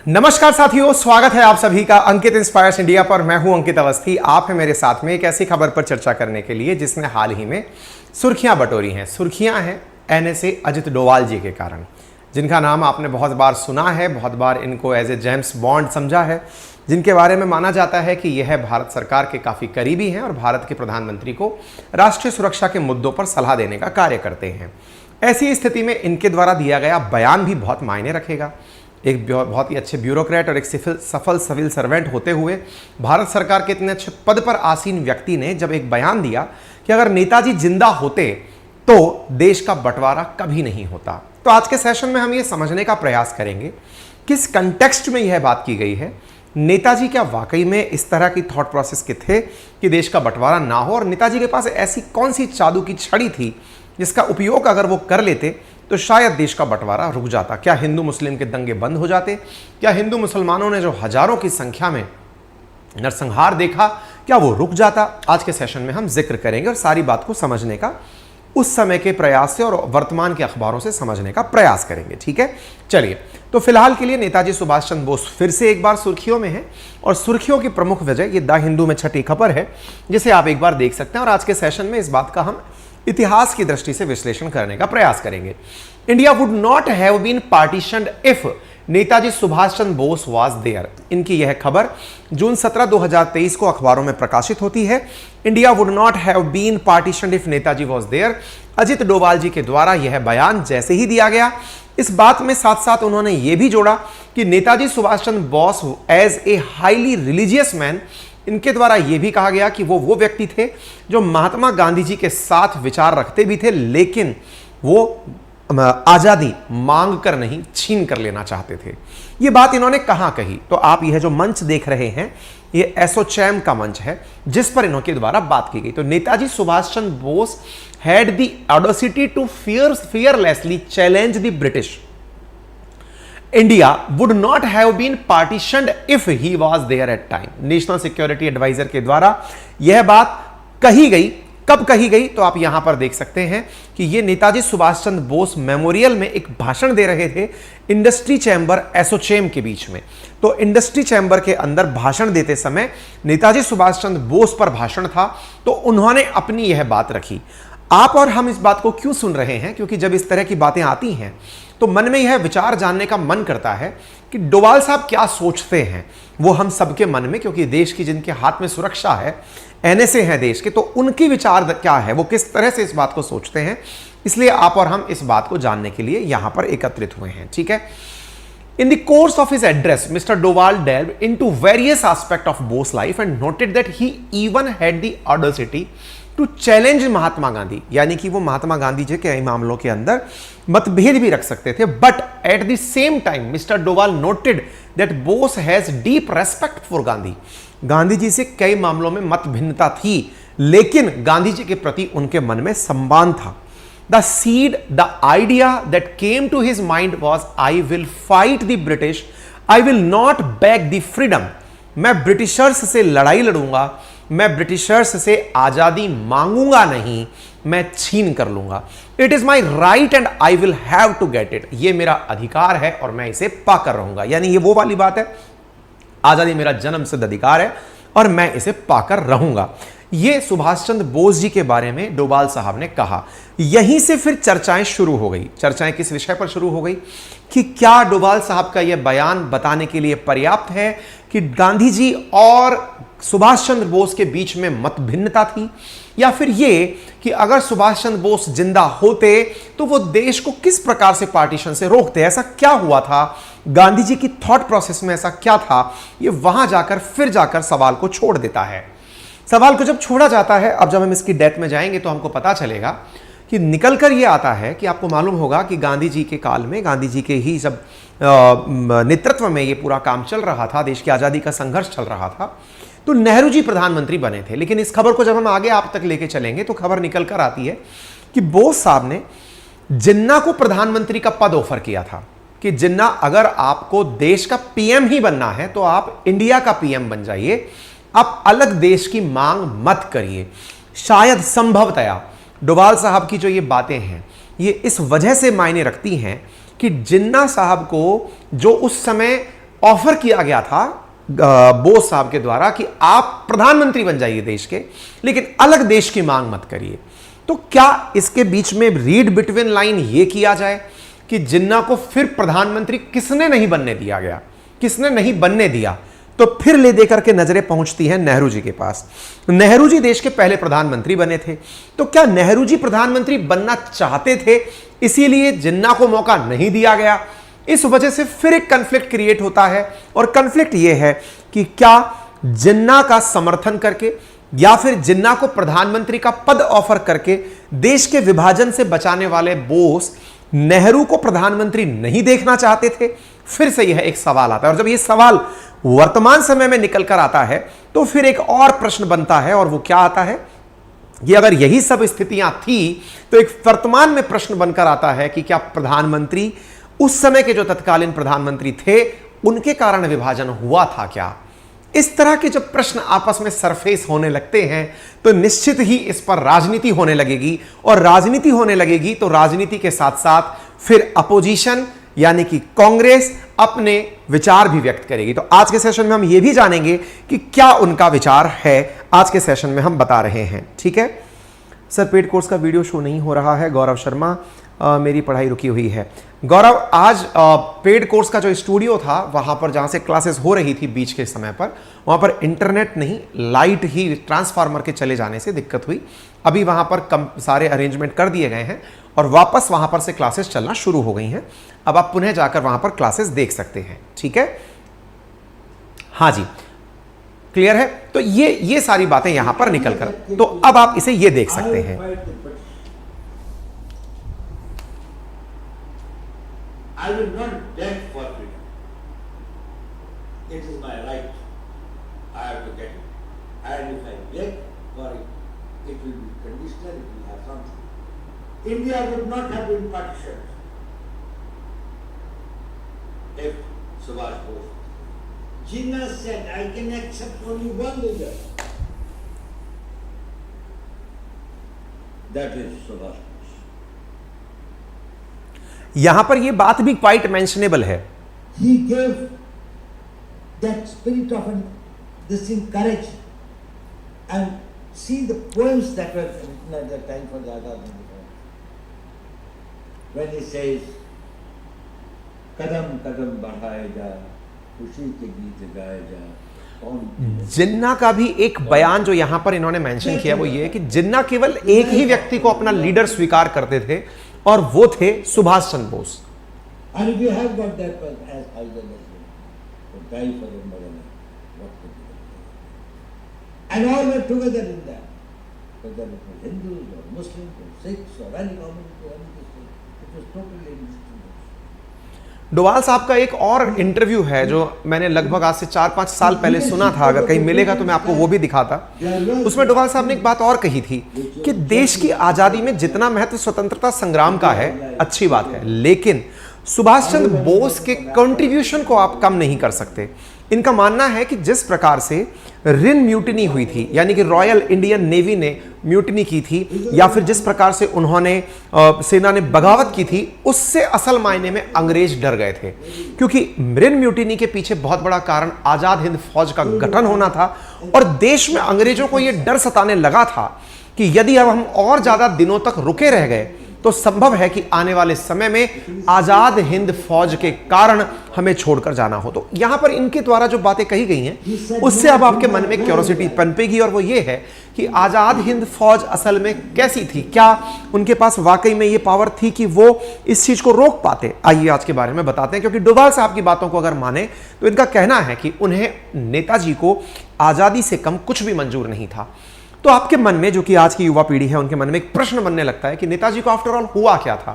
नमस्कार साथियों, स्वागत है आप सभी का अंकित इंस्पायर्स इंडिया पर। मैं हूं अंकित अवस्थी। आप हैं मेरे साथ में एक ऐसी खबर पर चर्चा करने के लिए जिसने हाल ही में सुर्खियां बटोरी हैं। सुर्खियां हैं एनएसए अजित डोवाल जी के कारण, जिनका नाम आपने बहुत बार सुना है, बहुत बार इनको एज ए जेम्स बॉन्ड समझा है, जिनके बारे में माना जाता है कि यह भारत सरकार के काफ़ी करीबी हैं और भारत के प्रधानमंत्री को राष्ट्रीय सुरक्षा के मुद्दों पर सलाह देने का कार्य करते हैं। ऐसी स्थिति में इनके द्वारा दिया गया बयान भी बहुत मायने रखेगा। एक बहुत ही अच्छे ब्यूरोक्रेट और एक सफल सिविल सर्वेंट होते हुए भारत सरकार के इतने अच्छे पद पर आसीन व्यक्ति ने जब एक बयान दिया कि अगर नेताजी जिंदा होते तो देश का बंटवारा कभी नहीं होता, तो आज के सेशन में हम ये समझने का प्रयास करेंगे किस कंटेक्स्ट में यह बात की गई है। नेताजी क्या वाकई में इस तरह की थॉट प्रोसेस के थे कि देश का बंटवारा ना हो, और नेताजी के पास ऐसी कौन सी जादू की छड़ी थी जिसका उपयोग अगर वो कर लेते तो शायद देश का बंटवारा रुक जाता। क्या हिंदू मुस्लिम के दंगे बंद हो जाते? क्या हिंदू मुसलमानों ने जो हजारों की संख्या में नरसंहार देखा, क्या वो रुक जाता? आज के सेशन में हम जिक्र करेंगे और सारी बात को समझने का उस समय के प्रयास से और वर्तमान के अखबारों से समझने का प्रयास करेंगे। ठीक है, चलिए। तो फिलहाल के लिए नेताजी सुभाष चंद्र बोस फिर से एक बार सुर्खियों में है, और सुर्खियों की प्रमुख वजह ये द हिंदू में छठी खबर है, जिसे आप एक बार देख सकते हैं। और आज के सेशन में इस बात का हम इतिहास की दृष्टि से विश्लेषण करने का प्रयास करेंगे। India would not have been partitioned if Netaji Subhash Chandra Bose was there. इनकी यह खबर जून 17, 2023 को अखबारों में प्रकाशित होती है। India would not have been partitioned if Netaji was there. Ajit Doval ji के द्वारा यह बयान जैसे ही दिया गया, इस बात में साथ साथ उन्होंने यह भी जोड़ा कि Netaji Subhash Chandra Bose as a highly religious man, इनके द्वारा यह भी कहा गया कि वो व्यक्ति थे जो महात्मा गांधी जी के साथ विचार रखते भी थे, लेकिन वो आजादी मांग कर नहीं, छीन कर लेना चाहते थे। ये बात इन्होंने कहां कही? तो आप यह जो मंच देख रहे हैं, ये एसोचैम का मंच है जिस पर इन्होंने द्वारा बात की गई। तो Netaji Subhash Chandra Bose had the audacity to fearlessly challenge the British. India would not have been partitioned if he was there at time. National security adviser के द्वारा यह बात कही गई। कब कही गई? तो आप यहां पर देख सकते हैं कि यह नेताजी सुभाष चंद्र बोस मेमोरियल में एक भाषण दे रहे थे इंडस्ट्री चैम्बर एसोचैम के बीच में। तो इंडस्ट्री चैम्बर के अंदर भाषण देते समय नेताजी सुभाष चंद्र बोस पर भाषण था, तो उन्होंने अपनी यह बात रखी। आप और हम इस बात को क्यों सुन रहे हैं? क्योंकि जब इस तरह की बातें आती हैं तो मन में यह विचार जानने का मन करता है कि डोभाल साहब क्या सोचते हैं। वो हम सबके मन में, क्योंकि देश की जिनके हाथ में सुरक्षा है, एनएसए है देश के, तो उनकी विचार क्या है, वो किस तरह से इस बात को सोचते हैं, इसलिए आप और हम इस बात को जानने के लिए यहां पर एकत्रित हुए हैं। ठीक है। In the course of his address, Mr. Doval delved into various aspects of Bose's life and noted that he even had the audacity to challenge Mahatma Gandhi. यानी कि वो महात्मा गांधी जी के कई मामलों के अंदर मतभेद भी रख सकते थे, but at the same time mister Doval noted that Bose has deep respect for Gandhi. Gandhi ji से कई मामलों में मत भिन्नता थी, लेकिन गांधी जी के प्रति उनके मन में सम्मान था। The seed, the idea that came to his mind was, I will fight the British, I will not beg the freedom. मैं ब्रिटिशर्स से लड़ाई लड़ूंगा, मैं ब्रिटिशर्स से आजादी मांगूंगा नहीं, मैं छीन कर लूंगा। It is my right and I will have to get it. ये मेरा अधिकार है और मैं इसे पाकर रहूंगा। यानी ये वो वाली बात है, आजादी मेरा जन्म सिद्ध अधिकार है और मैं इसे पाकर रहूंगा। ये सुभाष चंद्र बोस जी के बारे में डोभाल साहब ने कहा। यहीं से फिर चर्चाएं शुरू हो गई। चर्चाएं किस विषय पर शुरू हो गई कि क्या डोभाल साहब का यह बयान बताने के लिए पर्याप्त है कि गांधी जी और सुभाष चंद्र बोस के बीच में मत भिन्नता थी, या फिर ये कि अगर सुभाष चंद्र बोस जिंदा होते तो वो देश को किस प्रकार से पार्टीशन से रोकते? ऐसा क्या हुआ था? गांधी जी की थॉट प्रोसेस में ऐसा क्या था? ये वहां जाकर फिर जाकर सवाल को छोड़ देता है। सवाल को जब छोड़ा जाता है, अब जब हम इसकी डेप्थ में जाएंगे तो हमको पता चलेगा कि निकल कर ये आता है कि आपको मालूम होगा कि गांधी जी के काल में, गांधी जी के ही जब नेतृत्व में ये पूरा काम चल रहा था, देश की आज़ादी का संघर्ष चल रहा था, तो नेहरू जी प्रधानमंत्री बने थे। लेकिन इस खबर को जब हम आगे आप तक लेके चलेंगे तो खबर निकल कर आती है कि बोस साहब ने जिन्ना को प्रधानमंत्री का पद ऑफर किया था कि जिन्ना, अगर आपको देश का पीएम ही बनना है तो आप इंडिया का पीएम बन जाइए, आप अलग देश की मांग मत करिए। शायद संभवतया डोभाल साहब की जो ये बातें हैं ये इस वजह से मायने रखती हैं कि जिन्ना साहब को जो उस समय ऑफर किया गया था बोस साहब के द्वारा कि आप प्रधानमंत्री बन जाइए देश के, लेकिन अलग देश की मांग मत करिए। तो क्या इसके बीच में रीड बिटवीन लाइन ये किया जाए कि जिन्ना को फिर प्रधानमंत्री किसने नहीं बनने दिया गया, किसने नहीं बनने दिया, तो फिर ले देकर के नजरें पहुंचती हैं नेहरू जी के पास। नेहरू जी देश के पहले प्रधानमंत्री बने थे, तो क्या नेहरू जी प्रधानमंत्री बनना चाहते थे, इसीलिए जिन्ना को मौका नहीं दिया गया? इस वजह से फिर एक कॉन्फ्लिक्ट क्रिएट होता है, और कॉन्फ्लिक्ट यह है कि क्या जिन्ना का समर्थन करके या फिर जिन्ना को प्रधानमंत्री का पद ऑफर करके देश के विभाजन से बचाने वाले बोस नेहरू को प्रधानमंत्री नहीं देखना चाहते थे? फिर से यह एक सवाल आता है, और जब यह सवाल वर्तमान समय में निकल कर आता है तो फिर एक और प्रश्न बनता है, और वो क्या आता है कि अगर यही सब स्थितियां थी तो एक वर्तमान में प्रश्न बनकर आता है कि क्या प्रधानमंत्री उस समय के जो तत्कालीन प्रधानमंत्री थे उनके कारण विभाजन हुआ था क्या? इस तरह के जब प्रश्न आपस में सरफेस होने लगते हैं तो निश्चित ही इस पर राजनीति होने लगेगी, और राजनीति होने लगेगी तो राजनीति के साथ साथ फिर अपोजिशन यानी कि कांग्रेस अपने विचार भी व्यक्त करेगी। तो आज के सेशन में हम यह भी जानेंगे कि क्या उनका विचार है, आज के सेशन में हम बता रहे हैं। ठीक है सर, पेड कोर्स का वीडियो शो नहीं हो रहा है। गौरव शर्मा, मेरी पढ़ाई रुकी हुई है। गौरव, आज पेड कोर्स का जो स्टूडियो था वहां पर जहां से क्लासेस हो रही थी बीच के समय पर, वहां पर इंटरनेट नहीं, लाइट ही ट्रांसफार्मर के चले जाने से दिक्कत हुई। अभी वहां पर सारे अरेंजमेंट कर दिए गए हैं और वापस वहां पर से क्लासेस चलना शुरू हो गई हैं। अब आप पुनः जाकर वहां पर क्लासेस देख सकते हैं। ठीक है, हाँ जी, क्लियर है। तो ये सारी बातें यहां पर निकल कर, तो अब आप इसे ये देख सकते हैं। I will not beg for freedom. It is my right. I have to get it. And if I beg for it, it will be conditional, it will have something. India would not have been partitioned if Subhash Bose. Jinnah said, I can accept only one leader. That is Subhash Bose. यहां पर यह बात भी quite मेंशनेबल है। He gave that spirit of this thing courage, and see the poems that were written at that time for the Azad Hind Fauj. When he says, "Kadam kadam बढ़ाए जा, खुशी के गीत गाए जा." जिन्ना का भी एक बयान जो यहां पर इन्होंने मेंशन किया वो ये है कि जिन्ना केवल एक ही व्यक्ति को अपना लीडर स्वीकार करते थे, और वो थे सुभाष चंद्र बोस। डोवाल साहब का एक और इंटरव्यू है जो मैंने लगभग आज से 4-5 साल पहले सुना था, अगर कहीं मिलेगा तो मैं आपको वो भी दिखाता। उसमें डोवाल साहब ने एक बात और कही थी कि देश की आजादी में जितना महत्व स्वतंत्रता संग्राम का है, अच्छी बात है, लेकिन सुभाष चंद्र बोस के कंट्रीब्यूशन को आप कम नहीं कर सकते। इनका मानना है कि जिस प्रकार से रिन म्यूटिनी हुई थी, यानी कि रॉयल इंडियन नेवी ने म्यूटिनी की थी, या फिर जिस प्रकार से उन्होंने सेना ने बगावत की थी, उससे असल मायने में अंग्रेज डर गए थे, क्योंकि रिन म्यूटिनी के पीछे बहुत बड़ा कारण आजाद हिंद फौज का गठन होना था, और देश में अंग्रेजों को यह डर सताने लगा था कि यदि अब हम और ज्यादा दिनों तक रुके रह गए तो संभव है कि आने वाले समय में आजाद हिंद फौज के कारण हमें छोड़कर जाना हो। तो यहां पर इनके द्वारा जो बातें कही गई हैं उससे अब आपके मन में क्यूरियोसिटी पनपेगी, और वो ये है कि आजाद हिंद फौज असल में कैसी थी, क्या उनके पास वाकई में ये पावर थी कि वो इस चीज को रोक पाते। आइए आज के बारे में बताते हैं, क्योंकि डोभाल साहब की बातों को अगर माने तो इनका कहना है कि उन्हें नेताजी को आजादी से कम कुछ भी मंजूर नहीं था। तो आपके मन में, जो कि आज की युवा पीढ़ी है, उनके मन में एक प्रश्न बनने लगता है कि नेताजी को आफ्टर ऑल हुआ क्या था।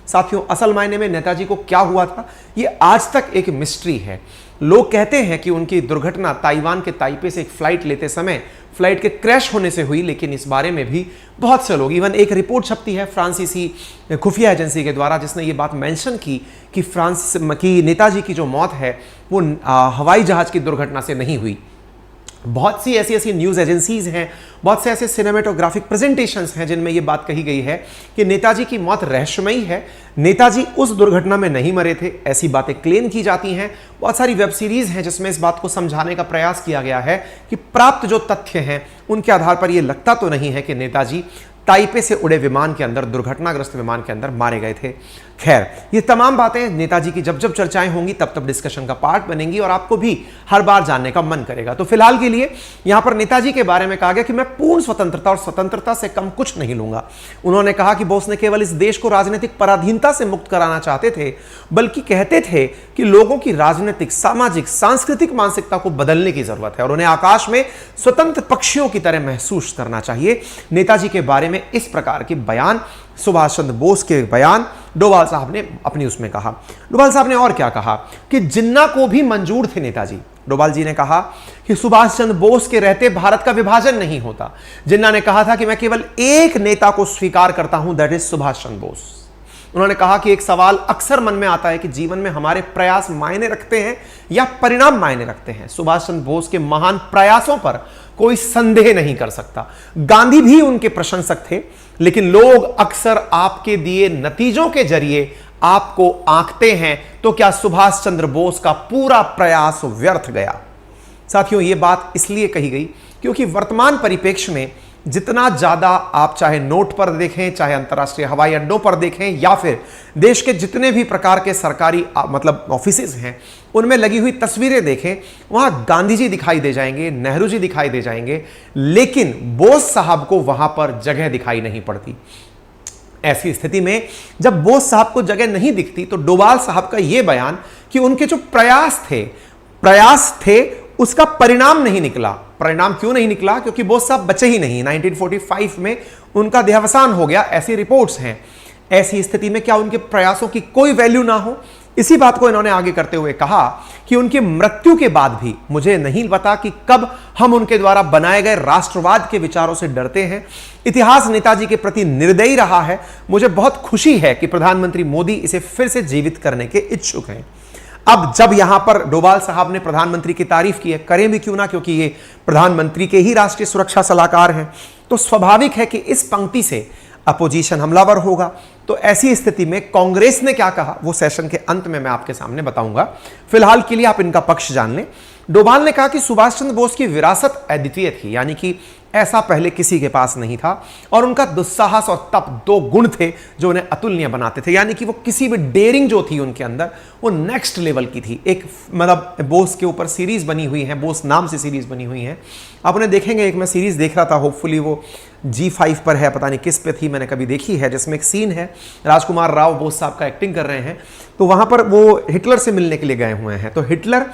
साथियों, असल मायने में नेताजी को क्या हुआ था ये आज तक एक मिस्ट्री है। लोग कहते हैं कि उनकी दुर्घटना ताइवान के ताइपे से एक फ्लाइट लेते समय फ्लाइट के क्रैश होने से हुई, लेकिन इस बारे में भी बहुत से लोग, इवन एक रिपोर्ट छपती है फ्रांसीसी खुफिया एजेंसी के द्वारा जिसने ये बात मेंशन की कि नेताजी की जो मौत है वो हवाई जहाज की दुर्घटना से नहीं हुई। बहुत सी ऐसी ऐसी न्यूज़ एजेंसीज हैं, बहुत से ऐसे सिनेमेटोग्राफिक प्रेजेंटेशंस हैं जिनमें यह बात कही गई है कि नेताजी की मौत रहस्यमयी है, नेताजी उस दुर्घटना में नहीं मरे थे, ऐसी बातें क्लेम की जाती हैं। बहुत सारी वेब सीरीज हैं जिसमें इस बात को समझाने का प्रयास किया गया है कि प्राप्त जो तथ्य हैं उनके आधार पर यह लगता तो नहीं है कि नेताजी ताइपे से उड़े विमान के अंदर, दुर्घटनाग्रस्त विमान के अंदर मारे गए थे। खैर, ये तमाम बातें नेताजी की जब जब चर्चाएं होंगी तब तब डिस्कशन का पार्ट बनेंगी और आपको भी हर बार जानने का मन करेगा। तो फिलहाल के लिए यहां पर नेताजी के बारे में कहा गया कि मैं पूर्ण स्वतंत्रता और स्वतंत्रता से कम कुछ नहीं लूंगा। उन्होंने कहा कि बोस ने केवल इस देश को राजनीतिक पराधीनता से मुक्त कराना चाहते थे, बल्कि कहते थे कि लोगों की राजनीतिक, सामाजिक, सांस्कृतिक मानसिकता को बदलने की जरूरत है और उन्हें आकाश में स्वतंत्र पक्षियों की तरह महसूस करना चाहिए। नेताजी के बारे में इस प्रकार के बयान, सुभाष चंद्र बोस के बयान, डोभाल साहब ने अपनी उसमें कहा। डोभाल साहब ने और क्या कहा कि जिन्ना को भी मंजूर थे नेताजी। डोभाल जी ने कहा कि सुभाष चंद्र बोस के रहते भारत का विभाजन नहीं होता। जिन्ना ने कहा था कि मैं केवल एक नेता को स्वीकार करता हूं, दैट इज सुभाष चंद्र बोस। उन्होंने कहा कि एक सवाल अक्सर मन में आता है कि जीवन में हमारे प्रयास मायने रखते हैं या परिणाम मायने रखते हैं। सुभाष चंद्र बोस के महान प्रयासों पर कोई संदेह नहीं कर सकता। गांधी भी उनके प्रशंसक थे, लेकिन लोग अक्सर आपके दिए नतीजों के जरिए आपको आंकते हैं। तो क्या सुभाष चंद्र बोस का पूरा प्रयास व्यर्थ गया? साथियों, यह बात इसलिए कही गई क्योंकि वर्तमान परिप्रेक्ष्य में जितना ज्यादा आप चाहे नोट पर देखें, चाहे अंतर्राष्ट्रीय हवाई अड्डों पर देखें, या फिर देश के जितने भी प्रकार के सरकारी मतलब ऑफिसेज हैं उनमें लगी हुई तस्वीरें देखें, वहां गांधी जी दिखाई दे जाएंगे, नेहरू जी दिखाई दे जाएंगे, लेकिन बोस साहब को वहां पर जगह दिखाई नहीं पड़ती। ऐसी स्थिति में जब बोस साहब को जगह नहीं दिखती तो डोभाल साहब का यह बयान कि उनके जो प्रयास थे उसका परिणाम नहीं निकला। परिणाम क्यों नहीं निकला? क्योंकि बोस साहब बचे ही नहीं। 1945 में उनका देहावसान हो गया, ऐसी रिपोर्ट्स हैं। ऐसी स्थिति में क्या उनके प्रयासों की कोई वैल्यू ना हो? इसी बात को इन्होंने आगे करते हुए कहा कि उनकी मृत्यु के बाद भी मुझे नहीं पता कि कब हम उनके द्वारा बनाए गए राष्ट्रवाद के विचारों से डरते हैं। इतिहास नेताजी के प्रति निर्दयी रहा है। मुझे बहुत खुशी है कि प्रधानमंत्री मोदी इसे फिर से जीवित करने के इच्छुक हैं। अब जब यहां पर डोभाल साहब ने प्रधानमंत्री की तारीफ की है, करें भी क्यों ना, क्योंकि ये प्रधानमंत्री के ही राष्ट्रीय सुरक्षा सलाहकार हैं, तो स्वाभाविक है कि इस पंक्ति से अपोजिशन हमलावर होगा। तो ऐसी स्थिति में कांग्रेस ने क्या कहा वो सेशन के अंत में मैं आपके सामने बताऊंगा। फिलहाल के लिए आप इनका पक्ष जान लें। डोभाल ने कहा कि सुभाष चंद्र बोस की विरासत अद्वितीय थी, यानी कि ऐसा पहले किसी के पास नहीं था, और उनका दुस्साहस और तप दो गुण थे जो उन्हें अतुलनीय बनाते थे। यानी कि वो किसी भी डेयरिंग जो थी उनके अंदर वो नेक्स्ट लेवल की थी। एक मतलब बोस के ऊपर सीरीज बनी हुई है, बोस नाम से सीरीज बनी हुई है, आप उन्हें देखेंगे। एक मैं सीरीज देख रहा था, होपफुली वो G5 पर है, पता नहीं किस पे थी, मैंने कभी देखी है, जिसमें एक सीन है राजकुमार राव बोस साहब का एक्टिंग कर रहे हैं, तो वहां पर वो हिटलर से मिलने के लिए गए हुए हैं। तो हिटलर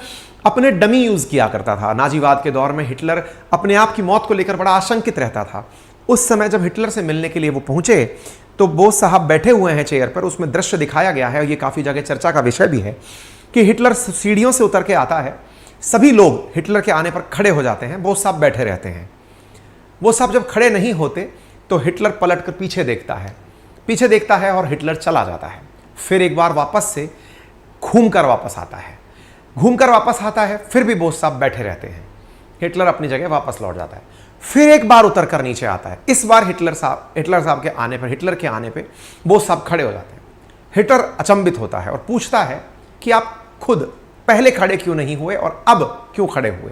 अपने डमी यूज किया करता था। नाजीवाद के दौर में हिटलर अपने आप की मौत को लेकर बड़ा आशंकित रहता था। उस समय जब हिटलर से मिलने के लिए वो पहुंचे तो बोस साहब बैठे हुए हैं चेयर पर, उसमें दृश्य दिखाया गया है और ये काफी जगह चर्चा का विषय भी है कि हिटलर सीढ़ियों से उतर के आता है, सभी लोग हिटलर के आने पर खड़े हो जाते हैं, बोस साहब बैठे रहते हैं। बोस साहब जब खड़े नहीं होते तो हिटलर पलट कर पीछे देखता है और हिटलर चला जाता है। फिर एक बार वापस से घूमकर वापस आता है, फिर भी बोस साहब बैठे रहते हैं। हिटलर अपनी जगह वापस लौट जाता है, फिर एक बार उतर कर नीचे आता है। इस बार हिटलर के आने पे बोस साहब खड़े हो जाते हैं। हिटलर अचंभित होता है और पूछता है कि आप खुद पहले खड़े क्यों नहीं हुए और अब क्यों खड़े हुए?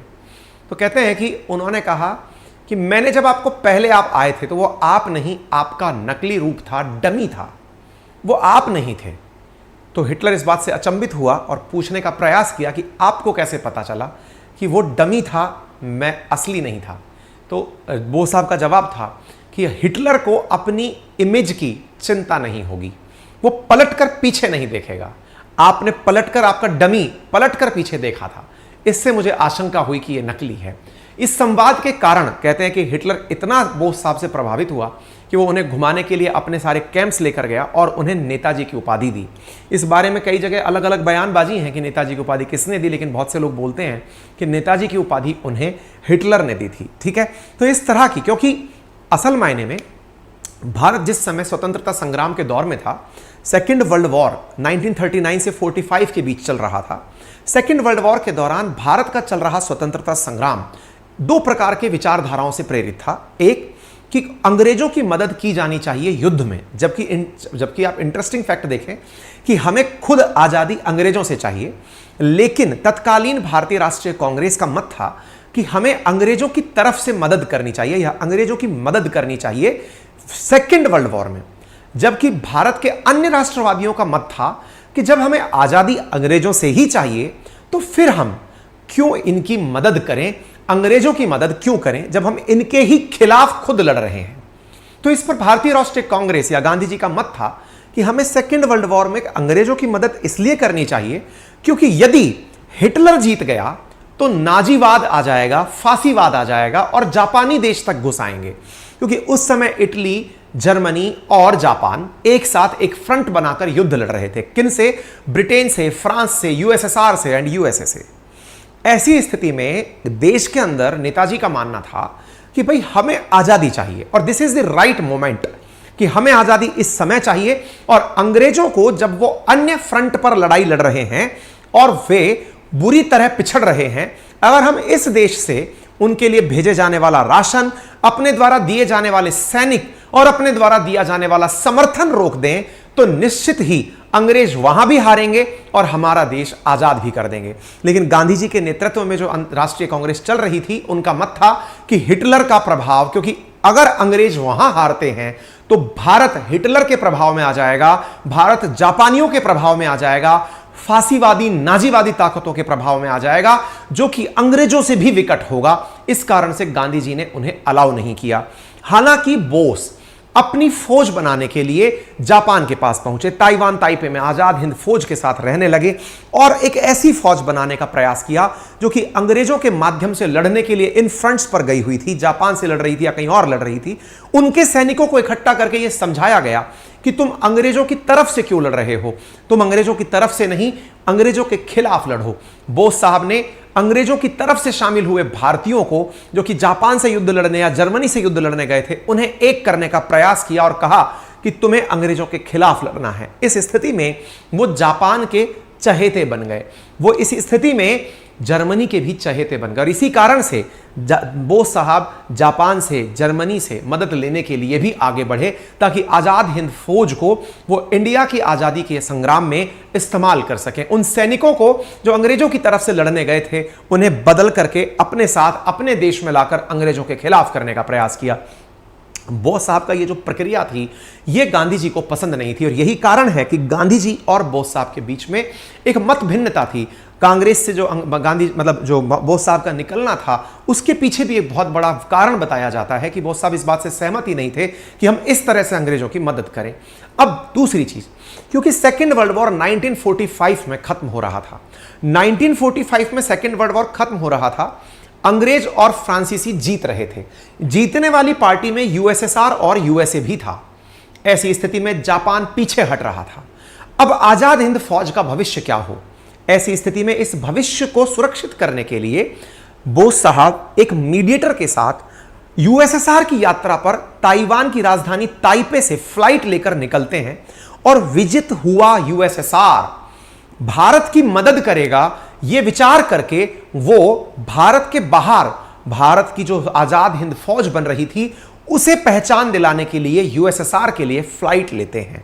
तो कहते हैं कि उन्होंने कहा कि मैंने जब आपको पहले आप आए थे तो वो आप नहीं, आपका नकली रूप था, डमी था, वो आप नहीं थे। तो हिटलर इस बात से अचंभित हुआ और पूछने का प्रयास किया कि आपको कैसे पता चला कि वो डमी था, मैं असली नहीं था? तो बोस साहब का जवाब था कि हिटलर को अपनी इमेज की चिंता नहीं होगी, वो पलटकर पीछे नहीं देखेगा। आपने पलटकर, आपका डमी पलटकर पीछे देखा था, इससे मुझे आशंका हुई कि ये नकली है। इस संवाद के कारण कहते हैं कि हिटलर इतना बोस साहब से प्रभावित हुआ कि वो उन्हें घुमाने के लिए अपने सारे कैंप्स लेकर गया और उन्हें नेताजी की उपाधि दी। इस बारे में कई जगह अलग अलग बयानबाजी हैं कि नेताजी की उपाधि किसने दी, लेकिन बहुत से लोग बोलते हैं कि नेताजी की उपाधि उन्हें हिटलर ने दी थी। ठीक है, तो इस तरह की, क्योंकि असल मायने में भारत जिस समय स्वतंत्रता संग्राम के दौर में था, सेकेंड वर्ल्ड वॉर 1939 से 45 के बीच चल रहा था। सेकेंड वर्ल्ड वॉर के दौरान भारत का चल रहा स्वतंत्रता संग्राम दो प्रकार के विचारधाराओं से प्रेरित था। एक कि अंग्रेजों की मदद की जानी चाहिए युद्ध में, जबकि आप इंटरेस्टिंग फैक्ट देखें कि हमें खुद आजादी अंग्रेजों से चाहिए, लेकिन तत्कालीन भारतीय राष्ट्रीय कांग्रेस का मत था कि हमें अंग्रेजों की तरफ से मदद करनी चाहिए या अंग्रेजों की मदद करनी चाहिए सेकेंड वर्ल्ड वॉर में। जबकि भारत के अन्य राष्ट्रवादियों का मत था कि जब हमें आजादी अंग्रेजों से ही चाहिए तो फिर हम क्यों इनकी मदद करें, अंग्रेजों की मदद क्यों करें जब हम इनके ही खिलाफ खुद लड़ रहे हैं। तो इस पर भारतीय राष्ट्रीय कांग्रेस या गांधी जी का मत था कि हमें सेकेंड वर्ल्ड वॉर में अंग्रेजों की मदद इसलिए करनी चाहिए क्योंकि यदि हिटलर जीत गया तो नाजीवाद आ जाएगा, फांसीवाद आ जाएगा और जापानी देश तक घुस आएंगे। क्योंकि उस समय इटली, जर्मनी और जापान एक साथ एक फ्रंट बनाकर युद्ध लड़ रहे थे। किन से? ब्रिटेन से, फ्रांस से, यूएसएसआर से एंड यूएसए से। ऐसी स्थिति में देश के अंदर नेताजी का मानना था कि भाई हमें आजादी चाहिए और this is the right moment कि हमें आजादी इस समय चाहिए। और अंग्रेजों को जब वो अन्य फ्रंट पर लड़ाई लड़ रहे हैं और वे बुरी तरह पिछड़ रहे हैं, अगर हम इस देश से उनके लिए भेजे जाने वाला राशन, अपने द्वारा दिए जाने वाले सैनिक और अपने द्वारा दिया जाने वाला समर्थन रोक दें तो निश्चित ही अंग्रेज वहां भी हारेंगे और हमारा देश आजाद भी कर देंगे। लेकिन गांधी जी के नेतृत्व में जो राष्ट्रीय कांग्रेस चल रही थी, उनका मत था कि हिटलर का प्रभाव, क्योंकि अगर अंग्रेज वहां हारते हैं तो भारत हिटलर के प्रभाव में आ जाएगा, भारत जापानियों के प्रभाव में आ जाएगा, फांसीवादी नाजीवादी ताकतों के प्रभाव में आ जाएगा, जो कि अंग्रेजों से भी विकट होगा। इस कारण से गांधी जी ने उन्हें अलाउ नहीं किया। हालांकि बोस अपनी फौज बनाने के लिए जापान के पास पहुंचे, ताइवान ताइपे में आजाद हिंद फौज के साथ रहने लगे और एक ऐसी फौज बनाने का प्रयास किया जो कि अंग्रेजों के माध्यम से लड़ने के लिए इन फ्रंट्स पर गई हुई थी, जापान से लड़ रही थी या कहीं और लड़ रही थी। उनके सैनिकों को इकट्ठा करके यह समझाया गया कि तुम अंग्रेजों की तरफ से क्यों लड़ रहे हो, तुम अंग्रेजों की तरफ से नहीं, अंग्रेजों के खिलाफ लड़ो। बोस साहब ने अंग्रेजों की तरफ से शामिल हुए भारतीयों को, जो कि जापान से युद्ध लड़ने या जर्मनी से युद्ध लड़ने गए थे, उन्हें एक करने का प्रयास किया और कहा कि तुम्हें अंग्रेजों के खिलाफ लड़ना है। इस स्थिति में वो जापान के चहेते बन गए, वो इस स्थिति में जर्मनी के भी चहेते बन गए और इसी कारण से बोस साहब जापान से, जर्मनी से मदद लेने के लिए भी आगे बढ़े ताकि आजाद हिंद फौज को वो इंडिया की आजादी के संग्राम में इस्तेमाल कर सकें। उन सैनिकों को जो अंग्रेजों की तरफ से लड़ने गए थे, उन्हें बदल करके अपने साथ अपने देश में लाकर अंग्रेजों के खिलाफ करने का प्रयास किया। बोस साहब का ये जो प्रक्रिया थी, ये गांधी जी को पसंद नहीं थी और यही कारण है कि गांधी जी और बोस साहब के बीच में एक मत भिन्नता थी। कांग्रेस से जो जो बोस साहब का निकलना था, उसके पीछे भी एक बहुत बड़ा कारण बताया जाता है कि बोस साहब इस बात से सहमत ही नहीं थे कि हम इस तरह से अंग्रेजों की मदद करें। अब दूसरी चीज, क्योंकि सेकेंड वर्ल्ड वॉर 1945 में खत्म हो रहा था, 1945 में सेकेंड वर्ल्ड वॉर खत्म हो रहा था, अंग्रेज और फ्रांसीसी जीत रहे थे। जीतने वाली पार्टी में यूएसएसआर और यूएसए भी था। ऐसी स्थिति में जापान पीछे हट रहा था। अब आजाद हिंद फौज का भविष्य क्या हो? ऐसी स्थिति में इस भविष्य को सुरक्षित करने के लिए बोस साहब एक मीडिएटर के साथ यूएसएसआर की यात्रा पर ताइवान की राजधानी ताइपे से फ्लाइट लेकर निकलते हैं और विजित हुआ यूएसएसआर भारत की मदद करेगा, यह विचार करके वो भारत के बाहर भारत की जो आजाद हिंद फौज बन रही थी उसे पहचान दिलाने के लिए यूएसएसआर के लिए फ्लाइट लेते हैं